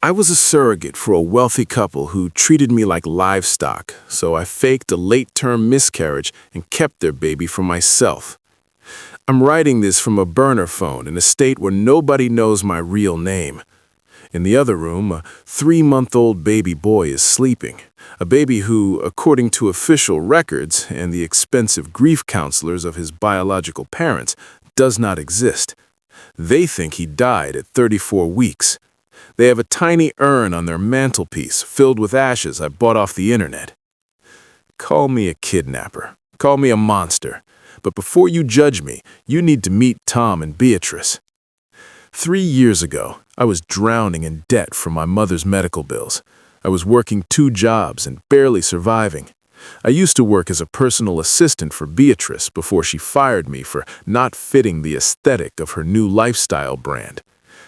I was a surrogate for a wealthy couple who treated me like livestock, so I faked a late-term miscarriage and kept their baby for myself. I'm writing this from a burner phone in a state where nobody knows my real name. In the other room, a 3-month-old baby boy is sleeping, a baby who, according to official records and the expensive grief counselors of his biological parents, does not exist. They think he died at 34 weeks. They have a tiny urn on their mantelpiece filled with ashes I bought off the internet. Call me a kidnapper. Call me a monster. But before you judge me, you need to meet Tom and Beatrice. 3 years ago, I was drowning in debt from my mother's medical bills. I was working 2 jobs and barely surviving. I used to work as a personal assistant for Beatrice before she fired me for not fitting the aesthetic of her new lifestyle brand.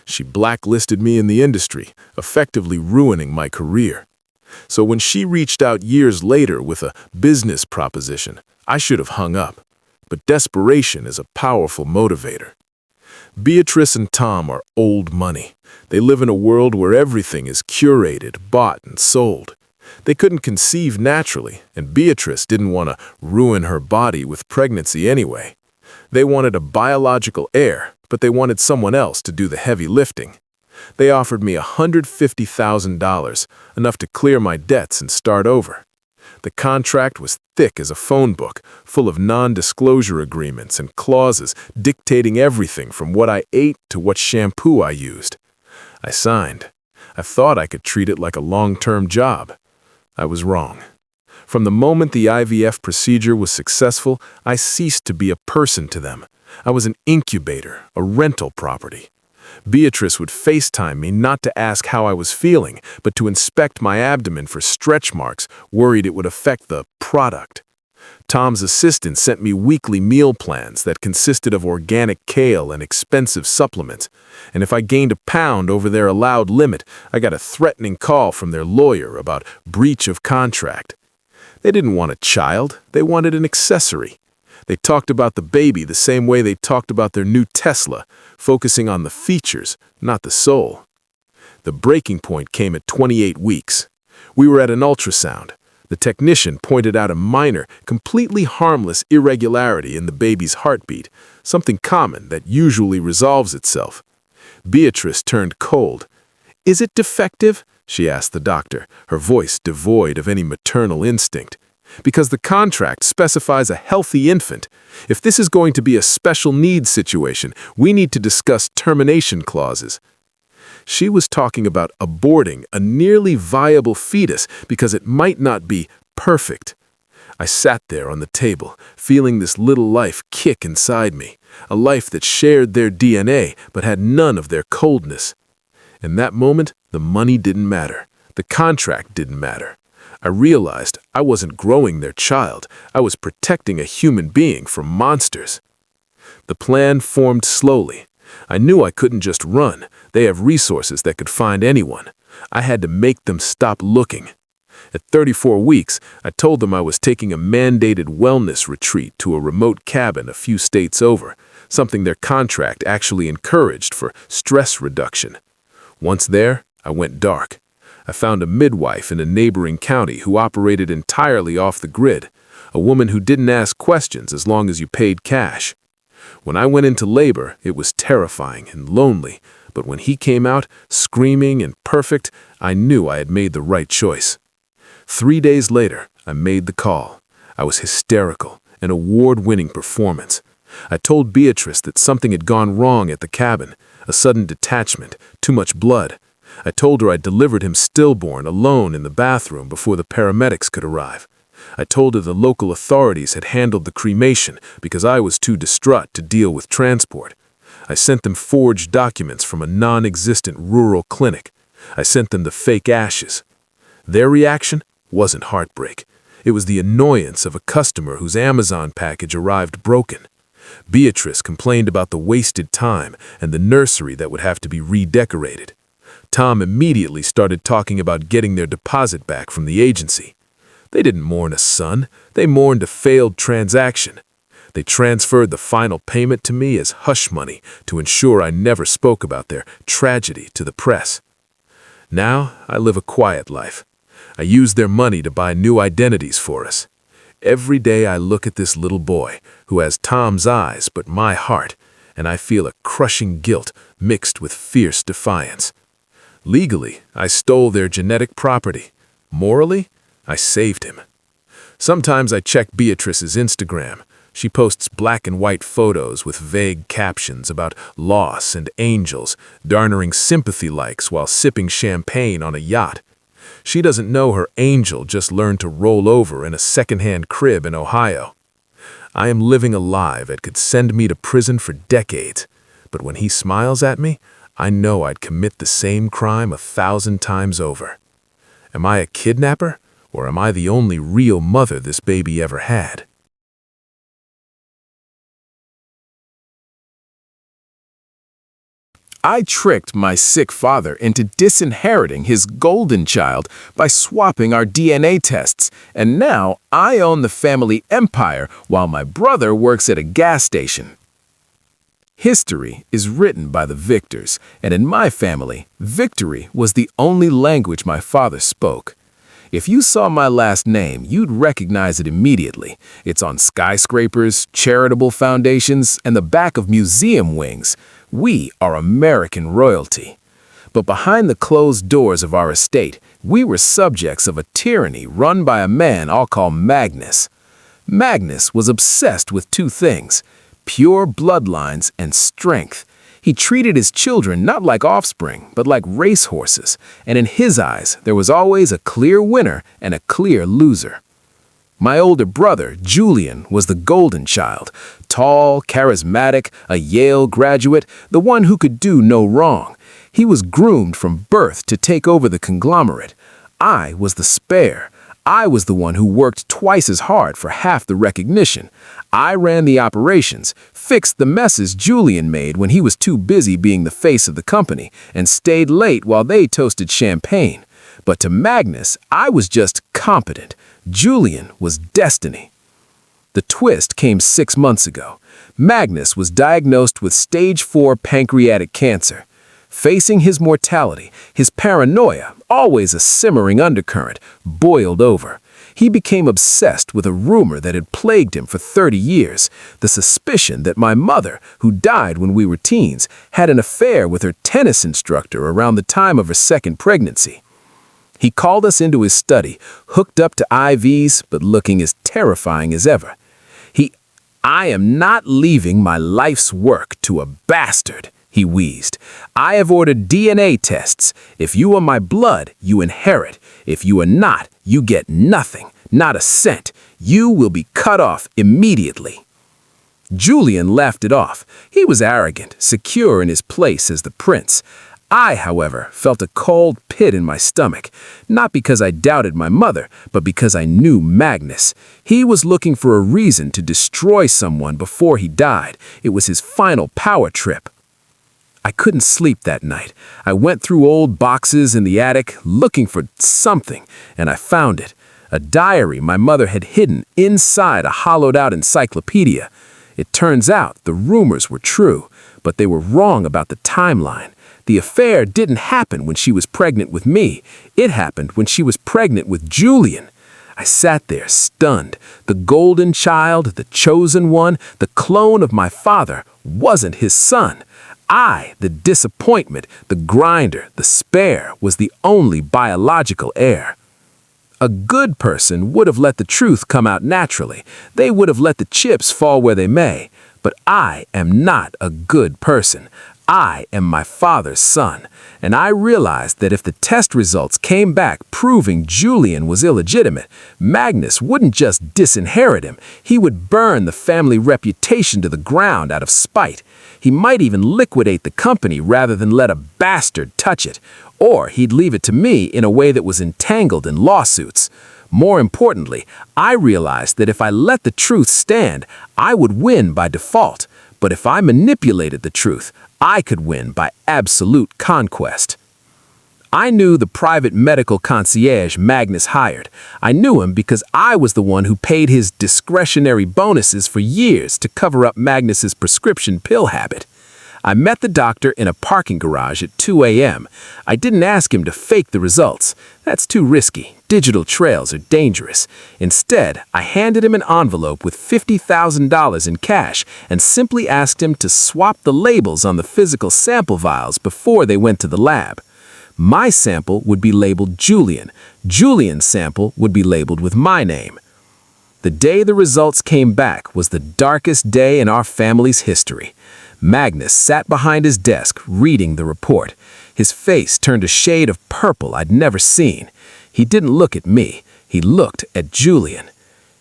She blacklisted me in the industry, effectively ruining my career. So when she reached out years later with a business proposition, I should have hung up. But desperation is a powerful motivator. Beatrice and Tom are old money. They live in a world where everything is curated, bought, and sold. They couldn't conceive naturally, and Beatrice didn't want to ruin her body with pregnancy anyway. They wanted a biological heir, but they wanted someone else to do the heavy lifting. They offered me $150,000, enough to clear my debts and start over. The contract was thick as a phone book, full of non-disclosure agreements and clauses dictating everything from what I ate to what shampoo I used. I signed. I thought I could treat it like a long-term job. I was wrong. From the moment the IVF procedure was successful, I ceased to be a person to them. I was an incubator, a rental property. Beatrice would FaceTime me not to ask how I was feeling, but to inspect my abdomen for stretch marks, worried it would affect the product. Tom's assistant sent me weekly meal plans that consisted of organic kale and expensive supplements, and if I gained a pound over their allowed limit, I got a threatening call from their lawyer about breach of contract. They didn't want a child, they wanted an accessory. They talked about the baby the same way they talked about their new Tesla, focusing on the features, not the soul. The breaking point came at 28 weeks. We were at an ultrasound. The technician pointed out a minor, completely harmless irregularity in the baby's heartbeat, something common that usually resolves itself. Beatrice turned cold. "Is it defective?" she asked the doctor, her voice devoid of any maternal instinct. "Because the contract specifies a healthy infant. If this is going to be a special needs situation, we need to discuss termination clauses." She was talking about aborting a nearly viable fetus because it might not be perfect. I sat there on the table, feeling this little life kick inside me, a life that shared their DNA but had none of their coldness. In that moment, the money didn't matter. The contract didn't matter. I realized I wasn't growing their child. I was protecting a human being from monsters. The plan formed slowly. I knew I couldn't just run. They have resources that could find anyone. I had to make them stop looking. At 34 weeks, I told them I was taking a mandated wellness retreat to a remote cabin a few states over, something their contract actually encouraged for stress reduction. Once there, I went dark. I found a midwife in a neighboring county who operated entirely off the grid, a woman who didn't ask questions as long as you paid cash. When I went into labor, it was terrifying and lonely, but when he came out, screaming and perfect, I knew I had made the right choice. 3 days later, I made the call. I was hysterical, an award-winning performance. I told Beatrice that something had gone wrong at the cabin, a sudden detachment, too much blood. I told her I'd delivered him stillborn alone in the bathroom before the paramedics could arrive. I told her the local authorities had handled the cremation because I was too distraught to deal with transport. I sent them forged documents from a non-existent rural clinic. I sent them the fake ashes. Their reaction wasn't heartbreak. It was the annoyance of a customer whose Amazon package arrived broken. Beatrice complained about the wasted time and the nursery that would have to be redecorated. Tom immediately started talking about getting their deposit back from the agency. They didn't mourn a son, they mourned a failed transaction. They transferred the final payment to me as hush money to ensure I never spoke about their tragedy to the press. Now, I live a quiet life. I use their money to buy new identities for us. Every day I look at this little boy, who has Tom's eyes but my heart, and I feel a crushing guilt mixed with fierce defiance. Legally, I stole their genetic property. Morally, I saved him. Sometimes I check Beatrice's Instagram. She posts black and white photos with vague captions about loss and angels, garnering sympathy likes while sipping champagne on a yacht. She doesn't know her angel just learned to roll over in a second-hand crib in Ohio. I am living a lie that could send me to prison for decades, but when he smiles at me, I know I'd commit the same crime 1,000 times over. Am I a kidnapper, or am I the only real mother this baby ever had? I tricked my sick father into disinheriting his golden child by swapping our DNA tests, and now I own the family empire while my brother works at a gas station. History is written by the victors, and in my family, victory was the only language my father spoke. If you saw my last name, you'd recognize it immediately. It's on skyscrapers, charitable foundations, and the back of museum wings. We are American royalty. But behind the closed doors of our estate, we were subjects of a tyranny run by a man I'll call Magnus. Magnus was obsessed with two things: pure bloodlines and strength. He treated his children not like offspring, but like racehorses, and in his eyes, there was always a clear winner and a clear loser. My older brother, Julian, was the golden child, tall, charismatic, a Yale graduate, the one who could do no wrong. He was groomed from birth to take over the conglomerate. I was the spare. I was the one who worked twice as hard for half the recognition. I ran the operations, fixed the messes Julian made when he was too busy being the face of the company, and stayed late while they toasted champagne. But to Magnus, I was just competent. Julian was destiny. The twist came 6 months ago. Magnus was diagnosed with stage 4 pancreatic cancer. Facing his mortality, his paranoia, always a simmering undercurrent, boiled over. He became obsessed with a rumor that had plagued him for 30 years, the suspicion that my mother, who died when we were teens, had an affair with her tennis instructor around the time of her second pregnancy. He called us into his study, hooked up to IVs, but looking as terrifying as ever. I am not leaving my life's work to a bastard, he wheezed. I have ordered DNA tests. If you are my blood, you inherit. If you are not, you get nothing, not a cent. You will be cut off immediately. Julian laughed it off. He was arrogant, secure in his place as the prince. I, however, felt a cold pit in my stomach, not because I doubted my mother, but because I knew Magnus. He was looking for a reason to destroy someone before he died. It was his final power trip. I couldn't sleep that night. I went through old boxes in the attic looking for something, and I found it. A diary my mother had hidden inside a hollowed-out encyclopedia. It turns out the rumors were true, but they were wrong about the timeline. The affair didn't happen when she was pregnant with me. It happened when she was pregnant with Julian. I sat there stunned. The golden child, the chosen one, the clone of my father, wasn't his son. I, the disappointment, the grinder, the spare, was the only biological heir. A good person would have let the truth come out naturally. They would have let the chips fall where they may. But I am not a good person. I am my father's son, and I realized that if the test results came back proving Julian was illegitimate, Magnus wouldn't just disinherit him, he would burn the family reputation to the ground out of spite. He might even liquidate the company rather than let a bastard touch it, or he'd leave it to me in a way that was entangled in lawsuits. More importantly, I realized that if I let the truth stand, I would win by default. But if I manipulated the truth, I could win by absolute conquest. I knew the private medical concierge Magnus hired. I knew him because I was the one who paid his discretionary bonuses for years to cover up Magnus's prescription pill habit. I met the doctor in a parking garage at 2 a.m. I didn't ask him to fake the results. That's too risky. Digital trails are dangerous. Instead, I handed him an envelope with $50,000 in cash and simply asked him to swap the labels on the physical sample vials before they went to the lab. My sample would be labeled Julian. Julian's sample would be labeled with my name. The day the results came back was the darkest day in our family's history. Magnus sat behind his desk reading the report. His face turned a shade of purple I'd never seen. He didn't look at me. He looked at Julian.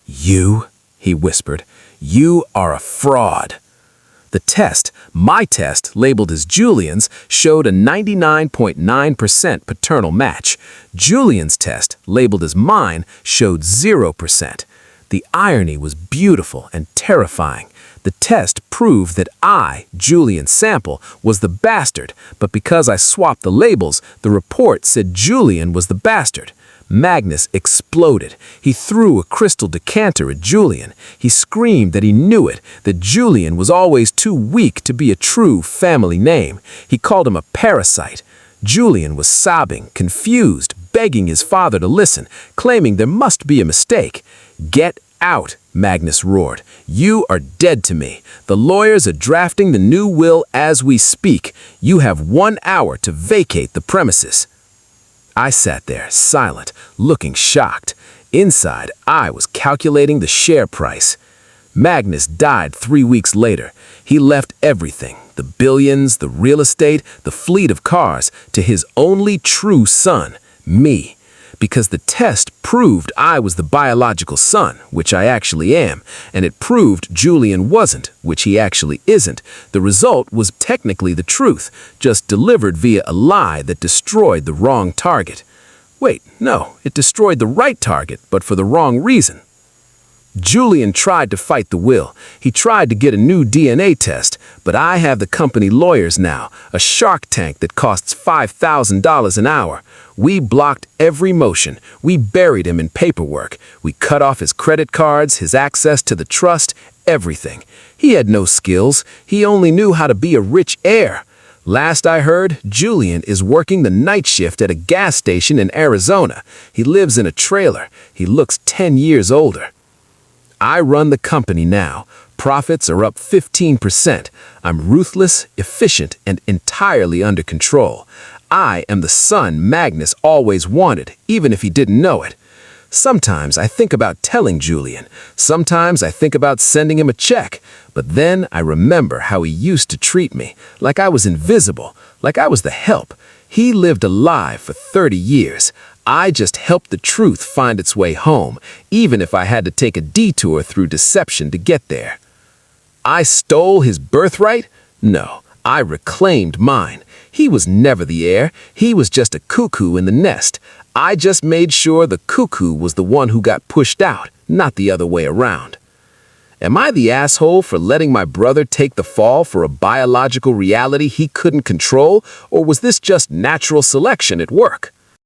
"You," he whispered, "you are a fraud." The test, my test, labeled as Julian's, showed a 99.9% paternal match. Julian's test, labeled as mine, showed 0%. The irony was beautiful and terrifying. The test proved that I, Julian's sample, was the bastard, but because I swapped the labels, the report said Julian was the bastard. Magnus exploded. He threw a crystal decanter at Julian. He screamed that he knew it, that Julian was always too weak to be a true family name. He called him a parasite. Julian was sobbing, confused, begging his father to listen, claiming there must be a mistake. "Get out," Magnus roared. "You are dead to me. The lawyers are drafting the new will as we speak. You have 1 hour to vacate the premises." I sat there, silent, looking shocked. Inside, I was calculating the share price. Magnus died 3 weeks later. He left everything, the billions, the real estate, the fleet of cars, to his only true son, me. Because the test proved I was the biological son, which I actually am, and it proved Julian wasn't, which he actually isn't. The result was technically the truth, just delivered via a lie that destroyed the wrong target. Wait, no, it destroyed the right target, but for the wrong reason. Julian tried to fight the will. He tried to get a new DNA test, but I have the company lawyers now, a shark tank that costs $5,000 an hour. We blocked every motion. We buried him in paperwork. We cut off his credit cards, his access to the trust, everything. He had no skills. He only knew how to be a rich heir. Last I heard, Julian is working the night shift at a gas station in Arizona. He lives in a trailer. He looks 10 years older. I run the company now. Profits are up 15%. I'm ruthless, efficient, and entirely under control. I am the son Magnus always wanted, even if he didn't know it. Sometimes I think about telling Julian. Sometimes I think about sending him a check. But then I remember how he used to treat me, like I was invisible, like I was the help. He lived a lie for 30 years. I just helped the truth find its way home, even if I had to take a detour through deception to get there. I stole his birthright? No, I reclaimed mine. He was never the heir. He was just a cuckoo in the nest. I just made sure the cuckoo was the one who got pushed out, not the other way around. Am I the asshole for letting my brother take the fall for a biological reality he couldn't control, or was this just natural selection at work?